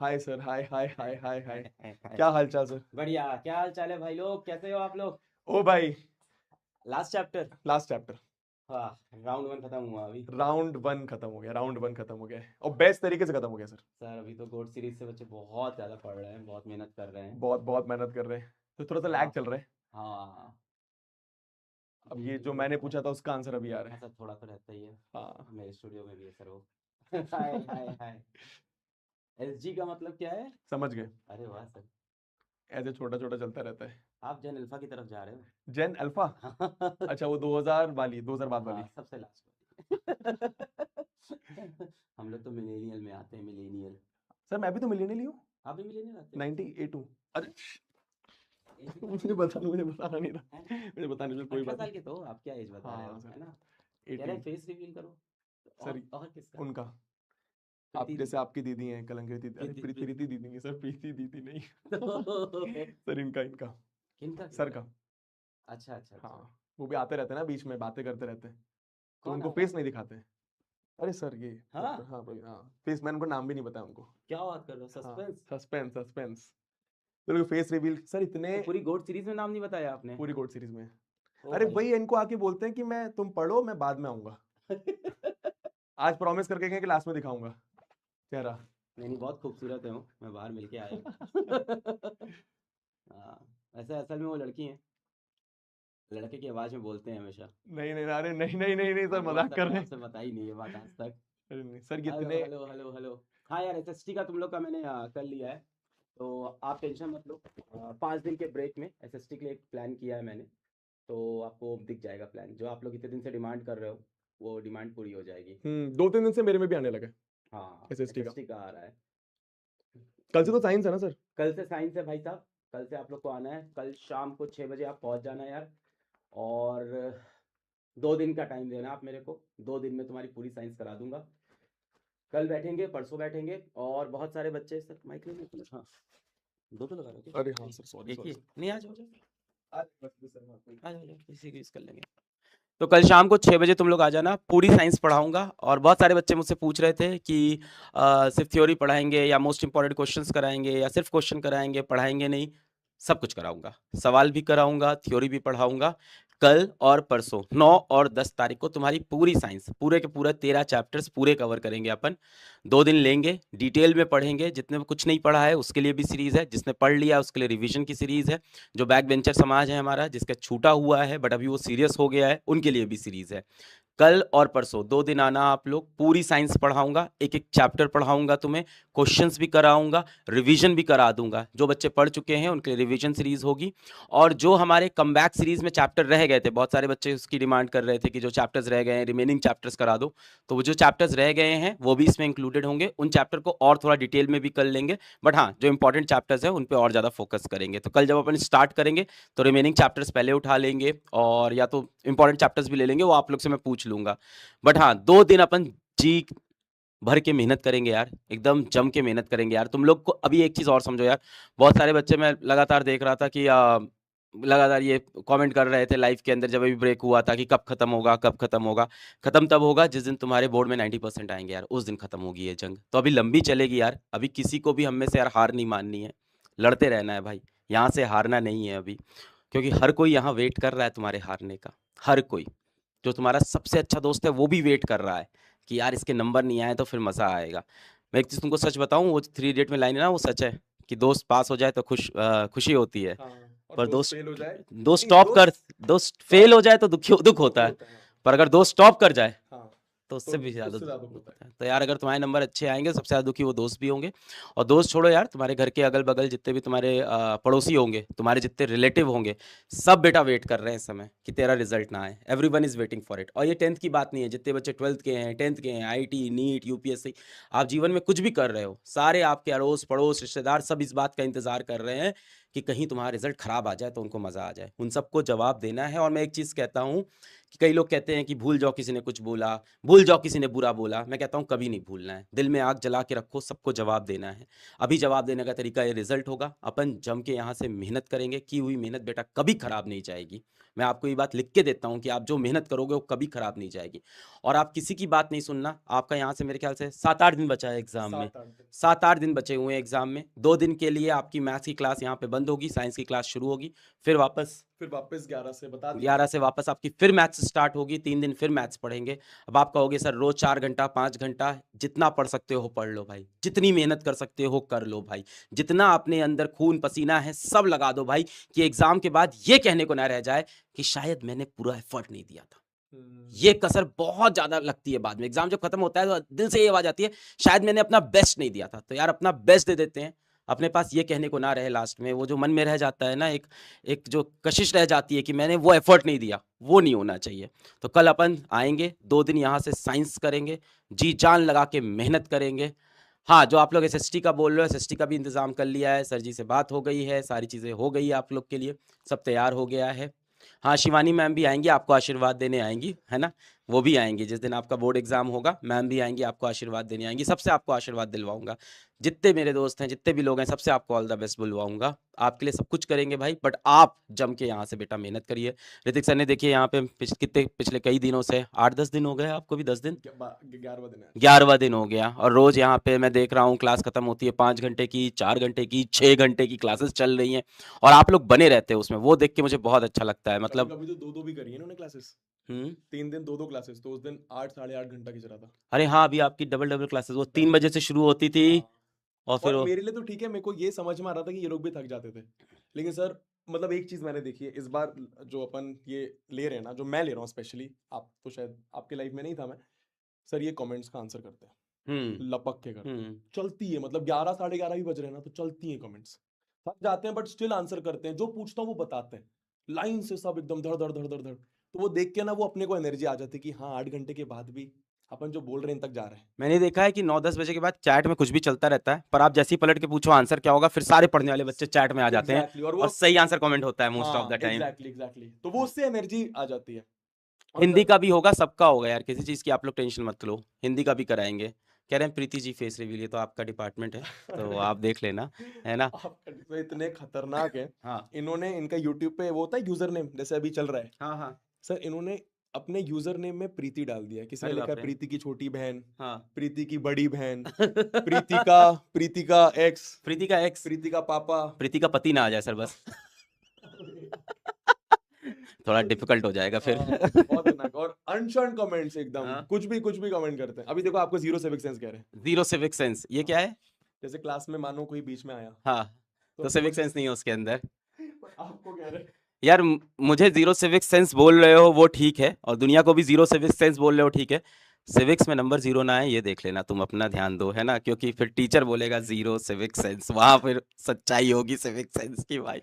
Hi sir, हाय हाय हाय हाय हाय। क्या हाल चाल sir? बढ़िया। क्या हाल चाल है भाई लोग, कैसे हो आप लोग? ओ भाई, लास्ट चैप्टर। Last chapter. हाँ, राउंड 1 खत्म हुआ अभी। राउंड 1 खत्म हो गया, राउंड 1 खत्म हो गया है और बेस्ट तरीके से खत्म हो गया सर। सर अभी तो गोड सीरीज से बच्चे बहुत ज़्यादा पढ़ रहे हैं, बहुत मेहनत कर रहे हैं। बहुत बहुत मेहनत कर रहे हैं, तो थोड़ा सा लैग बहुत। चल रहा है। हाँ। अब ये जो मैंने पूछा था उसका आंसर अभी आ रहा हाँ है। सर, थोड़ा तो रहता ही है। हाँ। मेरे स्टूडियो में भी है सर वो। हाय हाय हाय। एसजी का मतलब क्या है? समझ गए। अरे वाह सर। ऐसे छोटा छोटा चलता रहता है। आप जन अल्फा की तरफ जा रहे जेन अल्फा। हो। अच्छा, वो 2000 वाली, 2000 बाद हाँ, वाली। सबसे लास्ट वाली। हम लोग तो मिलेनियल में आते हैं, मिलेनियल। सर मैं भी तो मिलियनर ही हूँ। आप भी मिलेनियल आते 98 हूँ। अरे हो? एज कितना मुझे होगा बता, आपका? मुझे बताना नहीं था। हैं? मुझे बताने में कोई 18 बात साल नहीं। के तो हो, आप क्या एज बता रहे हाँ हो, सर, है ना? कह रहे 18। हैं फेस रिवील करो। सर और किसका? उनका, आप प्रीति दी। जैसे आपकी दीदी हैं कलंकित दीदी, अरे प्रीति प्रीति प्रीति। दीदी नहीं सर, प्रीति दीदी नहीं। तो सर इनका इनका किनका सर किनका? का। अच्छा अच्छा अच्छा। हाँ, वो भी आते रहते हैं ना बीच में, बातें करते रहते हैं, तो कौन उनको आ रहा फेस है? नहीं दिखाते हैं। अरे सर ये हाँ। डॉक्टर, हाँ भाई हाँ, फेस, मैंने उनका नाम भी नहीं बताया उनको। क्या बात कर रहे हो, हाँ, सस्पेंस। Suspense suspense. तो फेस रिवील सर इतने। तो पूरी गोड सीरीज में नाम नहीं बताया आपने? पूरी कोर्ट सीरीज में। ओ अरे भाई। वही इनको आके बोलते हैं कि मैं, तुम पढ़ो मैं बाद में आऊंगा। आज प्रॉमिस करके गए कि लास्ट में दिखाऊंगा चेहरा। नहीं नहीं, बहुत खूबसूरत है वो, मैं बाहर मिलके आया हूँ। हाँ। वैसे असल में वो लड़की है, लड़के की आवाज में बोलते हैं हमेशा। नहीं नहीं, अरे नहीं नहीं नहीं नहीं हाँ सर, वो मजाक सर, कर मैंने रहे हैं। आपसे बताई नहीं ये बात आज तक। अरे नहीं सर, ये हेलो इतने। Hello hello hello. हाँ यार, एसएसटी का तुम लोग का मैंने कर लिया है। तो आप टेंशन मत लो। 5 दिन के ब्रेक में एसएसटी के लिए एक प्लान किया है मैंने। तो आपको दिख जाएगा प्लान, जो आप लोग इतने दिन से डिमांड कर रहे हो, वो डिमांड पूरी हो जाएगी। 2-3 दिन से मेरे में भी आने लगा हाँ, एसएसटी का। एसएसटी का आ रहा है। कल से तो साइंस है ना सर? कल से साइंस है भाई साहब। कल से आप लोग को आना है, कल शाम को 6 बजे आप पहुंच जाना यार। और 2 दिन का टाइम देना आप मेरे को, 2 दिन में तुम्हारी पूरी साइंस करा दूंगा। कल बैठेंगे, परसों बैठेंगे, और बहुत सारे बच्चे सर माइक लेने। हाँ, दो तो लगा रहे हो अरे क्या? हाँ सर, सॉरी एक सॉरी ही सर। नहीं, आ जाओ आ जाओ। आज बस सर, हाँ, कोई। आ जाओ आ जाओ, इसी की यूज़ कर लेंगे। तो कल शाम को 6 बजे तुम लोग आ जाना, पूरी साइंस पढ़ाऊंगा। और बहुत सारे बच्चे मुझसे पूछ रहे थे कि सिर्फ थ्योरी पढ़ाएंगे या मोस्ट इंपॉर्टेंट क्वेश्चंस कराएंगे या सिर्फ क्वेश्चन कराएंगे, पढ़ाएंगे नहीं। सब कुछ कराऊंगा, सवाल भी कराऊंगा, थ्योरी भी पढ़ाऊंगा। कल और परसों 9 और 10 तारीख को तुम्हारी पूरी साइंस, पूरे के पूरे 13 चैप्टर्स पूरे कवर करेंगे अपन। 2 दिन लेंगे, डिटेल में पढ़ेंगे। जितने कुछ नहीं पढ़ा है उसके लिए भी सीरीज़ है, जिसने पढ़ लिया उसके लिए रिवीजन की सीरीज़ है। जो बैक बेंचर समाज है हमारा, जिसका छूटा हुआ है बट अभी वो सीरियस हो गया है, उनके लिए भी सीरीज़ है। कल और परसों 2 दिन आना आप लोग, पूरी साइंस पढ़ाऊंगा, एक एक चैप्टर पढ़ाऊंगा तुम्हें, क्वेश्चंस भी कराऊंगा, रिवीजन भी करा दूंगा। जो बच्चे पढ़ चुके हैं उनके लिए रिवीजन सीरीज होगी। और जो हमारे कमबैक सीरीज में चैप्टर रह गए थे, बहुत सारे बच्चे उसकी डिमांड कर रहे थे कि जो चैप्टर्स रह गए हैं रिमेनिंग चैप्टर्स करा दो। तो वो जो चैप्टर्स रह गए हैं वो भी इसमें इंक्लूडेड होंगे, उन चैप्टर को और थोड़ा डिटेल में भी कर लेंगे। बट हाँ, जो इंपॉर्टेंट चैप्टर्स हैं उन पर और ज़्यादा फोकस करेंगे। तो कल जब अपन स्टार्ट करेंगे तो रिमेनिंग चैप्टर्स पहले उठा लेंगे, और या तो इंपॉर्टेंट चैप्टर्स भी ले लेंगे, वो आप लोग से मैं पूछ लूंगा। बट हाँ, 2 दिन अपन जी भर के मेहनत करेंगे यार, एकदम जम के मेहनत करेंगे यार। तुम लोग को अभी एक चीज़ और समझो यार, बहुत सारे बच्चे मैं लगातार देख रहा था कि लगातार ये कमेंट कर रहे थे लाइव के अंदर, जब अभी ब्रेक हुआ था, कि कब खत्म होगा कब खत्म होगा। खत्म तब होगा जिस दिन तुम्हारे बोर्ड में 90% आएंगे यार, उस दिन खत्म होगी ये जंग। तो अभी लंबी चलेगी यार, अभी किसी को भी हम में से यार हार नहीं माननी है, लड़ते रहना है भाई। यहाँ से हारना नहीं है अभी, क्योंकि हर कोई यहाँ वेट कर रहा है तुम्हारे हारने का। हर कोई, जो तुम्हारा सबसे अच्छा दोस्त है वो भी वेट कर रहा है कि यार इसके नंबर नहीं आए तो फिर मज़ा आएगा। मैं एक चीज़ तुमको सच बताऊं, वो 3 इडियट में लाइन है ना, वो सच है कि दोस्त पास हो जाए तो खुशी होती है, हाँ, और पर दोस्त दोस्त फेल हो जाए। दोस्त नहीं, टॉप कर, दोस्त दोस्त फेल टॉप, हो जाए तो दुख दुख होता है। होता है, हाँ। पर अगर दोस्त टॉप कर जाए हाँ, तो तो उससे भी ज़्यादा उससे दुख ज्यादा दुख होता है। होता है। तो यार अगर तुम्हारे नंबर अच्छे आएंगे, सबसे ज़्यादा दुखी वो दोस्त भी होंगे। और दोस्त छोड़ो यार, तुम्हारे घर के अगल बगल जितने भी तुम्हारे पड़ोसी होंगे, तुम्हारे जितने रिलेटिव होंगे, सब बेटा वेट कर रहे हैं इस समय कि तेरा रिजल्ट ना आए। Every one is waiting for it. और ये 10th की बात नहीं है, जितने बच्चे 12th के हैं, 10th के हैं, आईटी, नीट, यूपीएससी, आप जीवन में कुछ भी कर रहे हो, सारे आपके अड़ोस पड़ोस रिश्तेदार सब इस बात का इंतजार कर रहे हैं कि कहीं तुम्हारा रिजल्ट खराब आ जाए तो उनको मज़ा आ जाए, उन सबको जवाब देना है। और मैं एक चीज़ कहता हूँ कि कई लोग कहते हैं कि भूल जाओ किसी ने कुछ बोला, भूल जाओ किसी ने बुरा बोला। मैं कहता हूँ कभी नहीं भूलना है, दिल में आग जला के रखो, सबको जवाब देना है। अभी जवाब देने का तरीका ये रिजल्ट होगा, अपन जम के यहाँ से मेहनत करेंगे, की हुई मेहनत बेटा कभी खराब नहीं जाएगी। मैं आपको ये बात लिख के देता हूँ कि आप जो मेहनत करोगे वो कभी खराब नहीं जाएगी। और आप किसी की बात नहीं सुनना। आपका यहाँ से मेरे ख्याल से 7-8 दिन बचा है एग्जाम में, 7-8 दिन 7-8 दिन बचे हुए हैं एग्जाम में। 2 दिन के लिए आपकी मैथ्स की क्लास यहाँ पे बंद होगी, साइंस की क्लास शुरू होगी, फिर वापस 11 से बता दिया 11 से वापस आपकी फिर मैथ्स स्टार्ट होगी। 3 दिन फिर मैथ्स पढ़ेंगे। अब आप कहोगे सर रोज 4 घंटा 5 घंटा, जितना पढ़ सकते हो पढ़ लो भाई, जितनी मेहनत कर सकते हो कर लो भाई, जितना अपने अंदर खून पसीना है सब लगा दो भाई, कि एग्जाम के बाद ये कहने को ना रह जाए कि शायद मैंने पूरा एफर्ट नहीं दिया था। ये कसर बहुत ज्यादा लगती है बाद में, एग्जाम जब खत्म होता है तो दिल से ये आवाज आती है शायद मैंने अपना बेस्ट नहीं दिया था। तो यार अपना बेस्ट दे देते हैं, अपने पास ये कहने को ना रहे लास्ट में, वो जो मन में रह जाता है ना, एक जो कशिश रह जाती है कि मैंने वो एफर्ट नहीं दिया, वो नहीं होना चाहिए। तो कल अपन आएंगे, 2 दिन यहाँ से साइंस करेंगे, जी जान लगा के मेहनत करेंगे। हाँ, जो आप लोग एसएसटी का बोल रहे हो, एसएसटी का भी इंतजाम कर लिया है, सर जी से बात हो गई है, सारी चीज़ें हो गई है आप लोग के लिए, सब तैयार हो गया है। हाँ, शिवानी मैम भी आएंगी, आपको आशीर्वाद देने आएंगी, है ना, वो भी आएंगी जिस दिन आपका बोर्ड एग्जाम होगा, मैम भी आएंगी, आपको आशीर्वाद देने आएंगी। सबसे आपको आशीर्वाद दिलवाऊंगा, जितने मेरे दोस्त हैं, जितने भी लोग हैं, सबसे आपको ऑल द बेस्ट बुलवाऊंगा। आपके लिए सब कुछ करेंगे भाई, बट आप जम के यहाँ से बेटा मेहनत करिए। ऋतिक सर ने देखिए यहाँ पे पिछले कई दिनों से 8-10 दिन हो गए, आपको भी 10 दिन, 11वां दिन है। 11वां दिन हो गया, और रोज यहाँ पे मैं देख रहा हूँ क्लास खत्म होती है 5 घंटे की, 4 घंटे की, 6 घंटे की क्लासेस चल रही हैं, और आप लोग बने रहते हैं उसमें, वो देख के मुझे बहुत अच्छा लगता है। मतलब कभी तो 2-2 भी करी है इन्होंने क्लासेस, 3 दिन 2-2 क्लासेस, तो उस दिन 8 8.5 घंटा खींच रहा था। अरे हाँ, अभी आपकी डबल डबल क्लासेस वो 3 बजे से शुरू होती थी, और फिर और मेरे लिए तो ठीक है, मेरे को ये समझ में आ रहा था कि ये लोग भी थक जाते थे, लेकिन सर मतलब एक चीज मैंने देखी है इस बार, जो अपन ये ले रहे हैं ना, जो मैं ले रहा हूँ स्पेशली, आप तो शायद आपके लाइफ में नहीं था मैं, सर ये कमेंट्स का आंसर करते हैं, लपक के करते हैं, चलती है, मतलब 11 11:30 भी बज रहे हैं ना तो चलती है कमेंट्स, थक जाते हैं बट स्टिल आंसर करते हैं, जो पूछता हूँ वो बताते हैं लाइन से, सब एकदम धड़ धड़ धड़ धड़ धड़, तो वो देख के ना वो अपने को एनर्जी आ जाती है कि हाँ 8 घंटे के बाद भी अपन जो बोल रहे हैं इन तक जा रहे हैं। मैंने देखा है कि 9-10 बजे के बाद चैट में कुछ भी चलता रहता है, पर आप जैसे ही पलट के पूछो आंसर क्या होगा, फिर सारे पढ़ने वाले बच्चे चैट में आ जाते हैं, एग्जैक्टली, और और वो सही आंसर कमेंट होता है most of the time. Exactly exactly, तो वो उससे एनर्जी आ जाती है। और हिंदी सर का भी होगा, सबका होगा यार, किसी चीज की आप लोग टेंशन मत लो, हिंदी का भी कराएंगे। कह रहे हैं प्रीति जी फेस रिवील, ये तो आपका डिपार्टमेंट है, तो आप देख लेना, है ना। आपका तो इतने खतरनाक है, हाँ इन्होंने इनका यूट्यूब पे वो होता है यूजर नेम, जैसे अभी चल रहा है, हाँ हाँ। सर इन्होंने अपने यूजर नेम में प्रीति डाल दिया है, किसी ने अरे लिखा बाप है रे। प्रीति की छोटी बहन, हाँ। प्रीति की बड़ी बहन, प्रीति का एक्स, प्रीति का एक्स, प्रीति का पापा। प्रीति का पति ना आ जाए सर बस। थोड़ा डिफिकल्ट हो जाएगा फिर। बहुत खतरनाक, और अनशन कमेंट्स एकदम, हाँ। कुछ भी कमेंट करते हैं। अभी देखो आपको जीरो सिविक सेंस कह रहे हैं, जीरो सिविक सेंस, ये क्या है? जैसे क्लास में मानो कोई बीच में आया हाँ, तो सिविक समझ- सेंस नहीं है उसके अंदर। आपको कह रहे हैं यार मुझे जीरो सिविक सेंस बोल रहे हो वो ठीक है, और दुनिया को भी जीरो सिविक सेंस बोल रहे हो ठीक है, सिविक्स में नंबर 0 ना है ये देख लेना, तुम अपना ध्यान दो, है ना, क्योंकि फिर टीचर बोलेगा जीरो सिविक सेंस, वहां फिर सच्चाई होगी सिविक सेंस की भाई।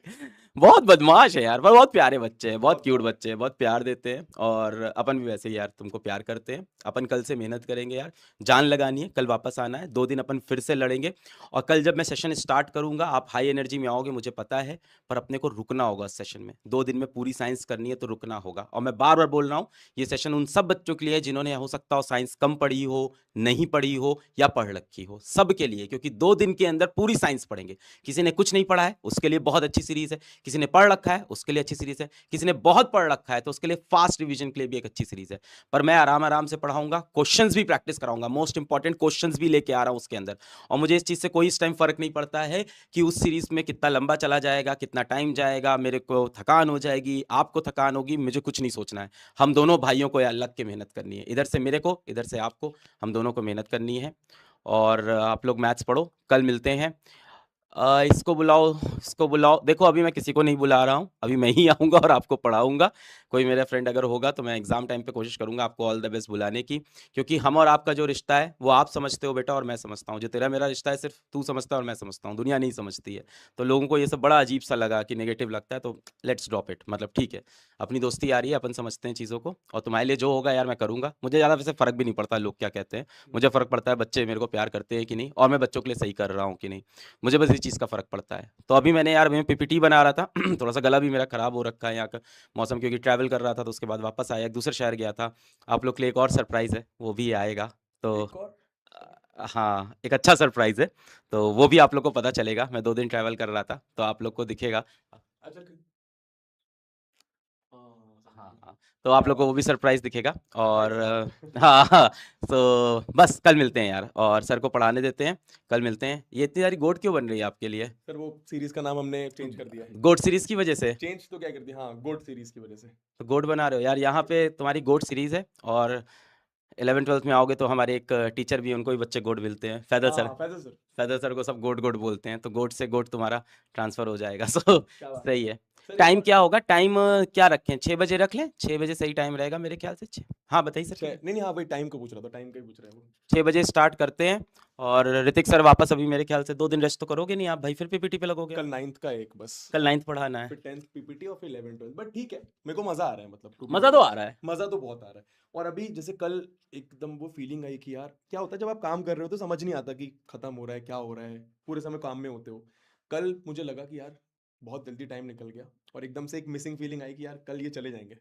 बहुत बदमाश है यार, पर बहुत प्यारे बच्चे हैं, बहुत क्यूट बच्चे हैं, बहुत प्यार देते हैं, और अपन भी वैसे ही यार तुमको प्यार करते हैं। अपन कल से मेहनत करेंगे यार, जान लगानी है, कल वापस आना है, 2 दिन अपन फिर से लड़ेंगे, और कल जब मैं सेशन स्टार्ट करूंगा आप हाई एनर्जी में आओगे मुझे पता है, पर अपने को रुकना होगा सेशन में। 2 दिन में पूरी साइंस करनी है तो रुकना होगा, और मैं बार बार बोल रहा हूँ ये सेशन उन सब बच्चों के लिए जिन्होंने हो सकता हो साइंस कम पढ़ी हो, नहीं पढ़ी हो, या पढ़ रखी हो, सबके लिए, क्योंकि 2 दिन के अंदर पूरी साइंस पढ़ेंगे। किसी ने कुछ नहीं पढ़ा है उसके लिए बहुत अच्छी सीरीज है, किसी ने पढ़ रखा है उसके लिए अच्छी सीरीज है, किसी ने बहुत पढ़ रखा है तो उसके लिए फास्ट रिवीजन के लिए भी एक अच्छी सीरीज है। पर मैं आराम आराम से पढ़ाऊंगा, क्वेश्चंस भी प्रैक्टिस कराऊंगा, मोस्ट इंपॉर्टेंट क्वेश्चंस भी लेके आ रहा हूं उसके अंदर। और मुझे इस चीज से कोई इस टाइम फर्क नहीं पड़ता है कि उस सीरीज में कितना लंबा चला जाएगा, कितना टाइम जाएगा, मेरे को थकान हो जाएगी, आपको थकान होगी, मुझे कुछ नहीं सोचना है। हम दोनों भाइयों को लग के मेहनत करनी है, इधर से मेरे को, इधर से आपको, हम दोनों को मेहनत करनी है। और आप लोग मैथ्स पढ़ो, कल मिलते हैं। इसको बुलाओ, इसको बुलाओ, देखो अभी मैं किसी को नहीं बुला रहा हूँ, अभी मैं ही आऊँगा और आपको पढ़ाऊँगा। कोई मेरा फ्रेंड अगर होगा तो मैं एग्जाम टाइम पे कोशिश करूँगा आपको ऑल द बेस्ट बुलाने की, क्योंकि हम और आपका जो रिश्ता है वो आप समझते हो बेटा और मैं समझता हूँ, जो तेरा मेरा रिश्ता है सिर्फ तू समझता है और मैं समझता हूँ, दुनिया नहीं समझती है। तो लोगों को ये सब बड़ा अजीब सा लगा कि नेगेटिव लगता है, तो लेट्स ड्रॉप इट, मतलब ठीक है, अपनी दोस्ती आ रही है, अपन समझते हैं चीज़ों को, और तुम्हारे लिए जो होगा यार मैं करूँगा। मुझे ज़्यादा वैसे फ़र्क भी नहीं पड़ता लोग क्या कहते हैं, मुझे फ़र्क पड़ता है बच्चे मेरे को प्यार करते हैं कि नहीं, और मैं बच्चों के लिए सही कर रहा हूँ कि नहीं, मुझे बस इस चीज़ का फ़र्क पड़ता है। तो अभी मैंने यार मैं पीपीटी बना रहा था थोड़ा-सा गला भी मेरा ख़राब हो रखा है यहाँ का मौसम, क्योंकि ट्रैवल कर रहा था, तो उसके बाद वापस आया, एक दूसरे शहर गया था। आप लोग के लिए एक और सरप्राइज़ है, वो भी आएगा। तो एक और हाँ, एक अच्छा सरप्राइज़ है, तो वो भी आप लोग को पता चलेगा। मैं 2 दिन ट्रैवल कर रहा था, तो आप लोग को दिखेगा। अच्छा हाँ समझ हाँ, गया। हाँ, तो आप क्या लोग को बात वो है, भी सरप्राइज़ दिखेगा। भाई और साहब हाँ, हाँ, तो बस कल मिलते हैं यार, और सर को पढ़ाने देते हैं, कल मिलते हैं। ये इतनी सारी गोट क्यों बन रही है आपके लिए? सर वो सीरीज का नाम हमने चेंज कर दिया है। गोट सीरीज़ की वजह से? चेंज तो क्या कर दिया, हाँ गोट सीरीज की वजह से। तो गोट बना रहे हो यार, यहाँ पे तुम्हारी गोट सीरीज़ है, और 11th-12th में आओगे तो हमारे एक टीचर भी हैं, उनको भी बच्चे गोट मिलते हैं, फैज़ल सर। हाँ फैजल सर। फैज़ल सर को सब गोट गोट बोलते हैं, तो गोट से गोट तुम्हारा ट्रांसफ़र हो जाएगा। सो क्या बात है सही सर। है। सर एक टाइम और क्या होगा? टाइम क्या रखें? 6 बजे रख लें? 6 बजे सही टाइम रहेगा मेरे ख्याल से। 6, हाँ बताइए सर, क्या कह नहीं नहीं हाँ भाई टाइम को पूछ रहा था, टाइम का ही पूछ रहे हैं वो। 6 बजे स्टार्ट करते हैं। और ऋतिक सर वापस अभी मेरे ख्याल से 2 दिन रेस्ट तो करोगे नहीं आप भाई, फिर पीपीटी पे लगोगे आप? कल 9th का एक बस, कल 9th पढ़ाना है। फिर 10th पीपीटी और फिर 11 12, बट ठीक है मेरे को मजा आ रहा है, मतलब टू बी मज़ा तो वेरी, आ रहा है। मजा तो बहुत आ रहा है। और अभी जैसे कल एकदम वो फीलिंग आई कि यार क्या होता है जब आप काम कर रहे हो तो समझ नहीं आता कि खत्म हो रहा है क्या हो रहा है, पूरे समय काम में होते हो। कल मुझे लगा कि यार बहुत जल्दी टाइम निकल गया, और एकदम से एक मिसिंग फीलिंग आई कि यार कल ये चले जाएंगे।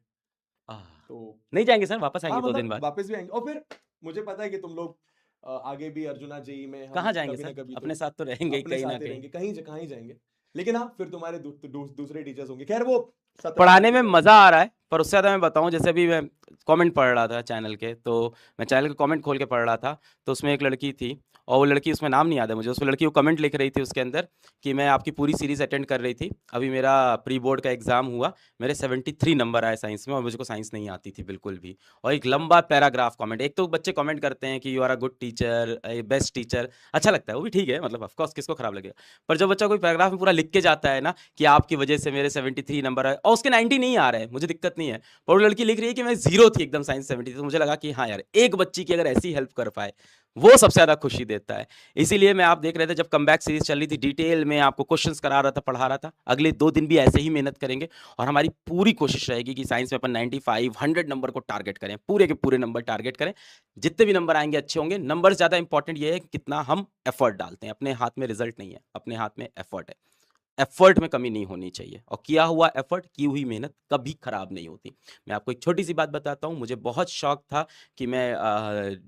आह! तो नहीं जाएँगे सर, वापस हाँ आएँगे 2 दिन मतलब बाद। वापस भी आएंगे, और फिर मुझे पता है कि तुम लोग आगे भी अर्जुना जेई में हम कहाँ जाएँगे कभी ना सर? कभी तो अपने साथ तो रहेंगे ही अपने कहीं न साथ ही कहीं। रहेंगे, कहीं कहाँ ही जाएंगे। लेकिन हाँ फिर तुम्हारे दूसरे टीचर्स होंगे, खैर वो 17 पढ़ाने की में बात है। मज़ा आ रहा है, पर उससे ज़्यादा मैं बताऊँ, जैसे अभी मैं कमेंट पढ़ रहा था चैनल के, तो मैं चैनल के कमेंट खोल के पढ़ रहा था, तो उसमें एक लड़की थी, और वो लड़की, उसमें नाम नहीं याद है मुझे, उस लड़की वो कमेंट लिख रही थी उसके अंदर कि मैं आपकी पूरी सीरीज़ अटेंड कर रही थी, अभी मेरा प्री बोर्ड का एग्ज़ाम हुआ, मेरे 73 नंबर आए साइंस में, और मुझको साइंस नहीं आती थी बिल्कुल भी। और एक लंबा पैराग्राफ कमेंट, एक तो बच्चे कमेंट करते हैं कि you are a good teacher, best teacher, अच्छा लगता है, वो भी ठीक है, मतलब ऑफ कोर्स किसको खराब लगेगा। पर जब बच्चा कोई पैराग्राफ में पूरा लिख के जाता है ना कि आपकी वजह से मेरे 73 नंबर आए, और उसके 90 नहीं आ रहे हैं, मुझे दिक्कत नहीं है, पर वो लड़की लिख रही है कि मैं जीरो थी एकदम साइंस 70 थी, तो मुझे लगा कि हाँ यार, एक बच्ची की अगर ऐसी हेल्प कर पाए, वो सबसे ज़्यादा खुशी देता है। इसीलिए मैं, आप देख रहे थे जब कमबैक सीरीज चल रही थी, डिटेल में आपको क्वेश्चंस करा रहा था, पढ़ा रहा था। अगले 2 दिन भी ऐसे ही मेहनत करेंगे, और हमारी पूरी कोशिश रहेगी कि साइंस में अपन 95 100 नंबर को टारगेट करें, पूरे के पूरे नंबर टारगेट करें। जितने भी नंबर आएंगे अच्छे होंगे। नंबर ज़्यादा इंपॉर्टेंट ये है कि कितना हम एफर्ट डालते हैं, अपने हाथ में रिजल्ट नहीं है, अपने हाथ में एफर्ट है। एफर्ट में कमी नहीं होनी चाहिए, और किया हुआ एफर्ट, की हुई मेहनत कभी खराब नहीं होती। मैं आपको एक छोटी सी बात बताता हूँ, मुझे बहुत शौक था कि मैं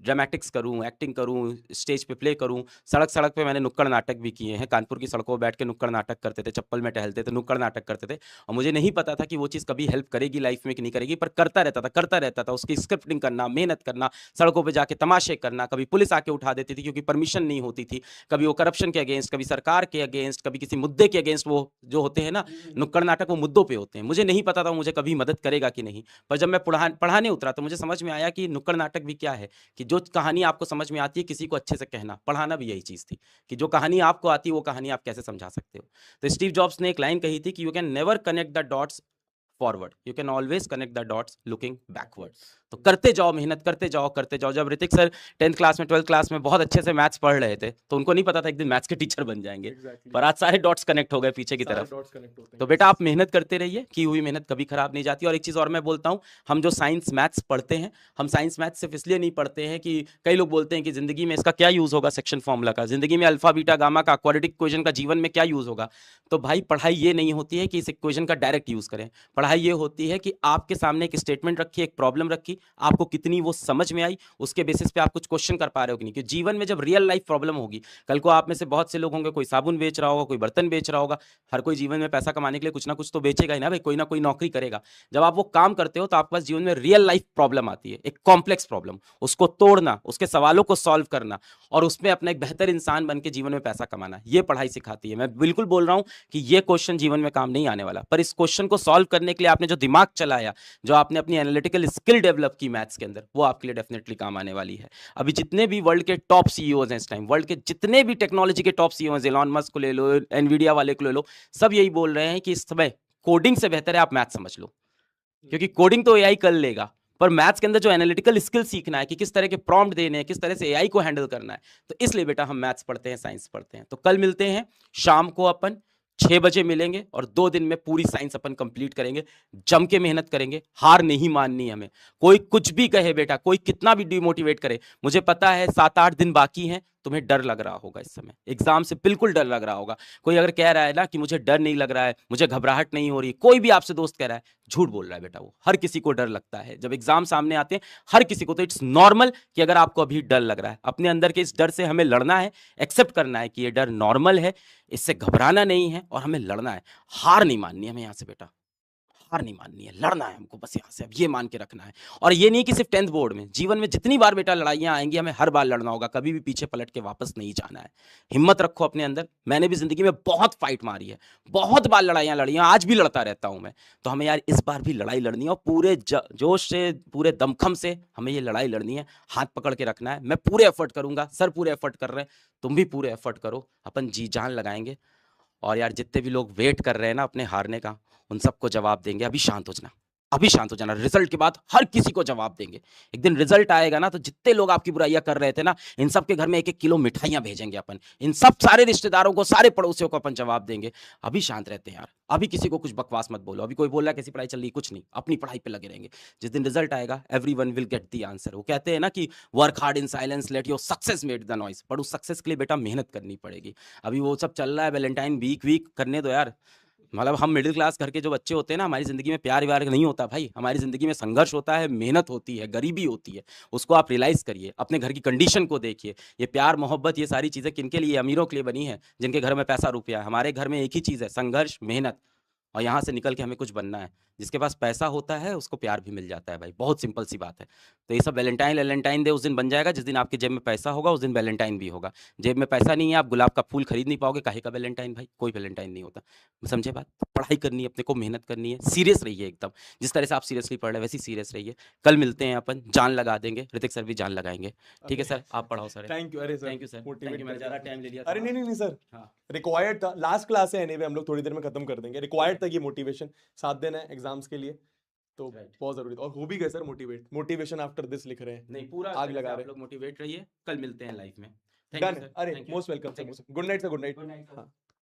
ड्रामेटिक्स करूँ, एक्टिंग करूँ, स्टेज पे प्ले करूँ। सड़क सड़क पे मैंने नुक्कड़ नाटक भी किए हैं, कानपुर की सड़कों पर बैठ के नुक्कड़ नाटक करते थे, चप्पल में टहलते थे, नुक्कड़ नाटक करते थे, और मुझे नहीं पता था कि वो चीज़ कभी हेल्प करेगी लाइफ में कि नहीं करेगी, पर करता रहता था, उसकी स्क्रिप्टिंग करना, मेहनत करना, सड़कों पर जाके तमाशे करना, कभी पुलिस आके उठा देती थी क्योंकि परमिशन नहीं होती थी, कभी वो करप्शन के अगेंस्ट, कभी सरकार के अगेंस्ट, कभी किसी मुद्दे के अगेंस्ट, वो जो होते हैं ना नुक्कड़ नाटक, वो मुद्दों पे होते हैं। मुझे नहीं पता था वो मुझे कभी मदद करेगा कि नहीं, पर जब मैं पढ़ाने उतरा तो मुझे समझ में आया कि नुक्कड़ नाटक भी क्या है, कि जो कहानी आपको समझ में आती है किसी को अच्छे से कहना, पढ़ाना भी यही चीज़ थी, कि जो कहानी आपको आती है वो कहानी आप कैसे समझा सकते हो। तो स्टीव जॉब्स ने एक लाइन कही थी कि you can never connect the dots forward, you can always connect the dots looking backward. Backwards. तो करते जाओ, मेहनत करते जाओ, करते जाओ। जब ऋतिक सर 10th क्लास में, 12th क्लास में बहुत अच्छे से मैथ्स पढ़ रहे थे, तो उनको नहीं पता था एक दिन मैथ्स के टीचर बन जाएंगे, एग्जैक्टली, पर आज सारे डॉट्स कनेक्ट हो गए पीछे की सारे तरफ। डॉट्स कनेक्ट होते तो हैं, बेटा यस। आप मेहनत करते रहिए, की हुई मेहनत कभी खराब नहीं जाती। और एक चीज़ और मैं बोलता हूँ, हम जो साइंस मैथ्स पढ़ते हैं, हम साइंस मैथ्स सिर्फ इसलिए नहीं पढ़ते हैं कि कई लोग बोलते हैं कि ज़िंदगी में इसका क्या यूज़ होगा, सेक्शन फॉर्मूला का, ज़िंदगी में अल्फा बीटा गामा का, क्वाड्रेटिक इक्वेशन का जीवन में क्या यूज़ होगा। तो भाई पढ़ाई ये नहीं होती है कि इस इक्वेशन का डायरेक्ट यूज़ करें, पढ़ाई ये होती है कि आपके सामने एक स्टेटमेंट रखी, एक प्रॉब्लम रखी, आपको कितनी वो समझ में आई, उसके बेसिस पे आप कुछ क्वेश्चन कर पा रहे हो कि नहीं। क्योंकि जीवन में जब रियल लाइफ प्रॉब्लम होगी, कल को आप में से बहुत से लोग होंगे, कोई साबुन बेच रहा होगा, कोई बर्तन बेच रहा होगा, हर कोई जीवन में पैसा कमाने के लिए कुछ ना कुछ तो बेचेगा ही ना भाई, कोई ना कोई नौकरी करेगा। जब आप वो काम करते हो तो आपके पास जीवन में रियल लाइफ प्रॉब्लम आती है, एक कॉम्प्लेक्स प्रॉब्लम, उसको तोड़ना, उसके सवालों को सॉल्व करना, और उसमें अपना एक बेहतर इंसान बन के जीवन में पैसा कमाना, ये पढ़ाई सिखाती है। मैं बिल्कुल बोल रहा हूँ कि ये क्वेश्चन जीवन में काम नहीं आने वाला, पर इस क्वेश्चन को सॉल्व करने के लिए आपने जो दिमाग चलाया, जो आपने अपनी एनालिटिकल स्किल डेवलप की मैथ्स के अंदर, वो आपके लिए डेफिनेटली काम आने वाली है। अभी जितने भी वर्ल्ड के टॉप सीईओज हैं इस टाइम, वर्ल्ड के जितने भी टेक्नोलॉजी के टॉप सीईओ हैं, एलॉन मस्क को ले लो, एनवीडिया वाले को ले लो, सब यही बोल रहे हैं कि इस समय कोडिंग से बेहतर है आप मैथ समझ लो, क्योंकि कोडिंग तो एआई कर लेगा, पर मैथ्स के अंदर जो एनालिटिकल स्किल सीखना है कि किस तरह के प्रॉम्प्ट देने हैं, किस तरह से एआई को हैंडल करना है, तो इसलिए बेटा हम मैथ्स पढ़ते हैं, साइंस पढ़ते हैं। तो कल मिलते हैं शाम को अपन 6 बजे मिलेंगे और 2 दिन में पूरी साइंस अपन कंप्लीट करेंगे। जम के मेहनत करेंगे, हार नहीं माननी हमें। कोई कुछ भी कहे बेटा, कोई कितना भी डिमोटिवेट करे, मुझे पता है 7-8 दिन बाकी हैं, तुम्हें डर लग रहा होगा इस समय, एग्जाम से बिल्कुल डर लग रहा होगा। कोई अगर कह रहा है ना कि मुझे डर नहीं लग रहा है, मुझे घबराहट नहीं हो रही, कोई भी आपसे दोस्त कह रहा है, झूठ बोल रहा है बेटा। वो हर किसी को डर लगता है जब एग्जाम सामने आते हैं, हर किसी को। तो इट्स नॉर्मल कि अगर आपको अभी डर लग रहा है, अपने अंदर के इस डर से हमें लड़ना है, एक्सेप्ट करना है कि ये डर नॉर्मल है, इससे घबराना नहीं है और हमें लड़ना है। हार नहीं माननी है हमें यहाँ से बेटा, हार नहीं माननी है, लड़ना है हमको बस यहाँ से। अब ये मान के रखना है। और ये नहीं कि सिर्फ 10th बोर्ड में, जीवन में जितनी बार बेटा लड़ाइयाँ आएंगी, हमें हर बार लड़ना होगा, कभी भी पीछे पलट के वापस नहीं जाना है। हिम्मत रखो अपने अंदर। मैंने भी जिंदगी में बहुत फाइट मारी है, बहुत बार लड़ाइयाँ लड़ी हैं, आज भी लड़ता रहता हूँ मैं। तो हमें यार इस बार भी लड़ाई लड़नी है और पूरे जोश से, पूरे दमखम से हमें ये लड़ाई लड़नी है। हाथ पकड़ के रखना है। मैं पूरे एफर्ट करूंगा, सर पूरे एफर्ट कर रहे हैं, तुम भी पूरे एफर्ट करो, अपन जी जान लगाएंगे। और यार जितने भी लोग वेट कर रहे हैं ना अपने हारने का, उन सबको जवाब देंगे। अभी शांत हो जाना, अभी शांत हो जाना। रिजल्ट के बाद हर किसी को जवाब देंगे। एक दिन रिजल्ट आएगा ना, तो जितने लोग आपकी बुराइयां कर रहे थे ना, इन सब के घर में 1-1 किलो मिठाइयां भेजेंगे अपन। इन सब सारे रिश्तेदारों को, सारे पड़ोसियों को अपन जवाब देंगे। अभी शांत रहते हैं यार, अभी किसी को कुछ बकवास मत बोलो। अभी कोई बोल रहा है कैसी पढ़ाई चल रही, कुछ नहीं, अपनी पढ़ाई पे लगे रहेंगे। जिस दिन रिजल्ट आएगा, everyone will get the answer. वो कहते हैं ना कि work hard in silence, let your success made the noise. पर उस सक्सेस के लिए बेटा मेहनत करनी पड़ेगी। अभी वो सब चल रहा है, वैलेंटाइन वीक करने दो यार। मतलब हम मिडिल क्लास घर के जो बच्चे होते हैं ना, हमारी ज़िंदगी में प्यार व्यार नहीं होता भाई। हमारी ज़िंदगी में संघर्ष होता है, मेहनत होती है, गरीबी होती है। उसको आप रियलाइज़ करिए, अपने घर की कंडीशन को देखिए। ये प्यार मोहब्बत, ये सारी चीज़ें किनके लिए? अमीरों के लिए बनी है, जिनके घर में पैसा रुपया है। हमारे घर में एक ही चीज़ है, संघर्ष, मेहनत। और यहाँ से निकल के हमें कुछ बनना है। जिसके पास पैसा होता है उसको प्यार भी मिल जाता है भाई, बहुत सिंपल सी बात है। तो ये सब वैलेंटाइन डे उस दिन बन जाएगा जिस दिन आपकी जेब में पैसा होगा, उस दिन वैलेंटाइन भी होगा। जेब में पैसा नहीं है, आप गुलाब का फूल खरीद नहीं पाओगे, काहे का वैलेंटाइन भाई? कोई वैलेंटाइन नहीं होता। समझे बात? पढ़ाई करनी है अपने को, मेहनत करनी है, सीरियस रहिए एकदम। जिस तरह से आप सीरियसली पढ़ रहे हैं वैसे ही सीरियस रहिए। कल मिलते हैं अपन, जान लगा देंगे। ऋतिक सर भी जान लगाएंगे। ठीक है अरे सर, आप पढ़ाओ सर। Thank you. अरे sir thank you sir, thank motivate you. मैंने कर ज़्यादा दिया टाइम ले लिया आपने। अरे था। नहीं नहीं नहीं सर, हाँ, रिक्वायर्ड था। लास्ट क्लास है एनीवे, हम लोग थोड़ी देर में खत्म कर देंगे। रिक्वायर्ड था ये मोटिवेशन, 7 दिन है एग्जाम्स के लिए, तो राइट। बहुत जरूरी था। और हो भी गए sir motivate. Motivation after this लिख रहे हैं, नहीं, पूरा आग तरह से लगा आप रहे लोग मोटिवेट रहिए। कल मिलते हैं लाइफ में। हैं। थैंक यू डन है। सर, अरे thank you. Most welcome thank you. Sir. Good night sir, good night. Good night sir. हाँ।